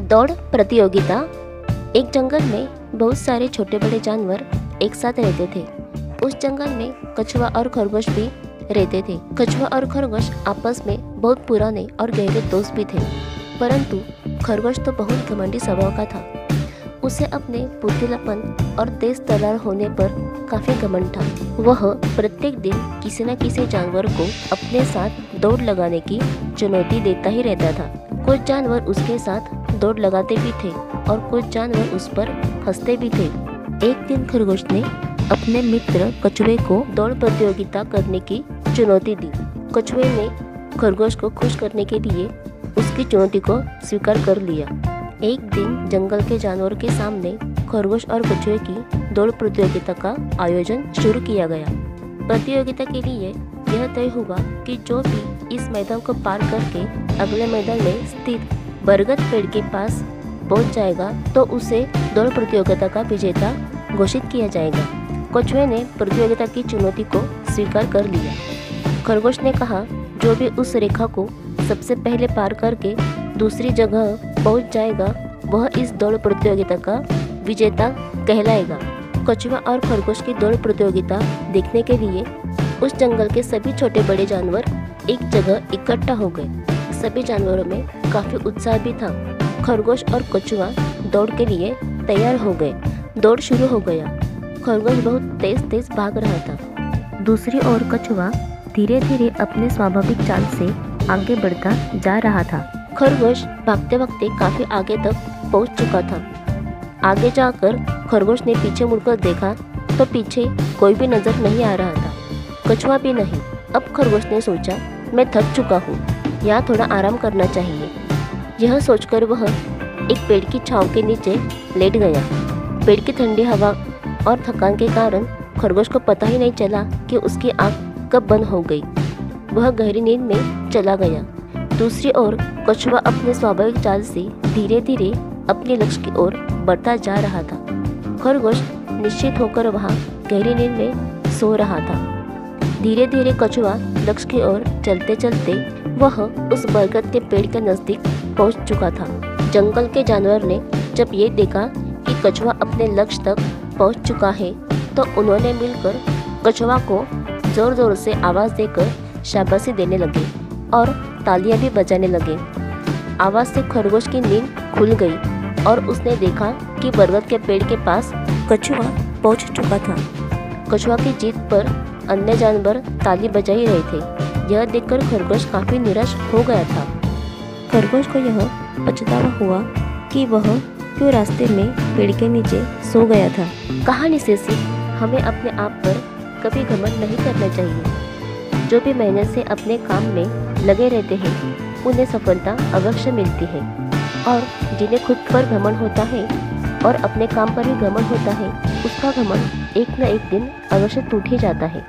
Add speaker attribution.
Speaker 1: दौड़ प्रतियोगिता। एक जंगल में बहुत सारे छोटे बड़े जानवर एक साथ रहते थे। उस जंगल में कछुआ और खरगोश भी रहते थे। कछुआ और खरगोश आपस में बहुत पुराने और गहरे दोस्त भी थे, परंतु खरगोश तो बहुत घमंडी स्वभाव का था। उसे अपने फुर्तीलापन और तेज तलवार होने पर काफी घमंड था। वह प्रत्येक दिन किसी न किसी जानवर को अपने साथ दौड़ लगाने की चुनौती देता ही रहता था। कुछ जानवर उसके साथ दौड़ लगाते भी थे और कुछ जानवर उस पर हंसते भी थे। एक दिन खरगोश ने अपने मित्र कछुए को दौड़ प्रतियोगिता करने की चुनौती दी। कछुए ने खरगोश को खुश करने के लिए उसकी चुनौती को स्वीकार कर लिया। एक दिन जंगल के जानवरों के सामने खरगोश और कछुए की दौड़ प्रतियोगिता का आयोजन शुरू किया गया। प्रतियोगिता के लिए यह तय हुआ कि जो भी इस मैदान को पार करके अगले मैदान में स्थित बरगद पेड़ के पास पहुंच जाएगा तो उसे दौड़ प्रतियोगिता का विजेता घोषित किया जाएगा। कछुए ने प्रतियोगिता की चुनौती को स्वीकार कर लिया। खरगोश ने कहा, जो भी उस रेखा को सबसे पहले पार करके दूसरी जगह पहुंच जाएगा वह इस दौड़ प्रतियोगिता का विजेता कहलाएगा। कछुआ और खरगोश की दौड़ प्रतियोगिता देखने के लिए उस जंगल के सभी छोटे बड़े जानवर एक जगह इकट्ठा हो गए। सभी जानवरों में काफी उत्साह भी था। खरगोश और कछुआ दौड़ के लिए तैयार हो गए। दौड़ शुरू हो गया। खरगोश बहुत तेज तेज भाग रहा था। दूसरी ओर कछुआ धीरे धीरे अपने स्वाभाविक चाल से आगे बढ़ता जा रहा था। खरगोश भागते भागते काफी आगे तक पहुंच चुका था। आगे जाकर खरगोश ने पीछे मुड़कर देखा तो पीछे कोई भी नजर नहीं आ रहा था, कछुआ भी नहीं। अब खरगोश ने सोचा, मैं थक चुका हूँ, यहाँ थोड़ा आराम करना चाहिए। यह सोचकर वह एक पेड़ की छांव के नीचे लेट गया। पेड़ की ठंडी हवा और थकान के कारण खरगोश को पता ही नहीं चला कि उसकी आँख कब बंद हो गई। वह गहरी नींद में चला गया। दूसरी ओर कछुआ अपने स्वाभाविक चाल से धीरे धीरे अपने लक्ष्य की ओर बढ़ता जा रहा था। खरगोश निश्चित होकर वहाँ गहरी नींद में सो रहा था। धीरे धीरे कछुआ लक्ष्य की ओर चलते चलते वह उस बरगद के पेड़ के नजदीक पहुंच चुका था। जंगल के जानवर ने जब ये देखा कि कछुआ अपने लक्ष्य तक पहुंच चुका है तो उन्होंने मिलकर कछुआ को जोर जोर से आवाज देकर शाबाशी देने लगे और तालियां भी बजाने लगे। आवाज से खरगोश की नींद खुल गई और उसने देखा कि बरगद के पेड़ के पास कछुआ पहुंच चुका था। कछुआ की जीत पर अन्य जानवर ताली बजा ही रहे थे। यह देखकर खरगोश काफी निराश हो गया था। खरगोश को यह पछतावा हुआ कि वह क्यों रास्ते में पेड़ के नीचे सो गया था। कहानी से सीख, हमें अपने आप पर कभी घमंड नहीं करना चाहिए। जो भी मेहनत से अपने काम में लगे रहते हैं उन्हें सफलता अवश्य मिलती है, और जिन्हें खुद पर घमंड होता है और अपने काम पर भी घमंड होता है उसका घमंड एक न एक दिन अवश्य टूट ही जाता है।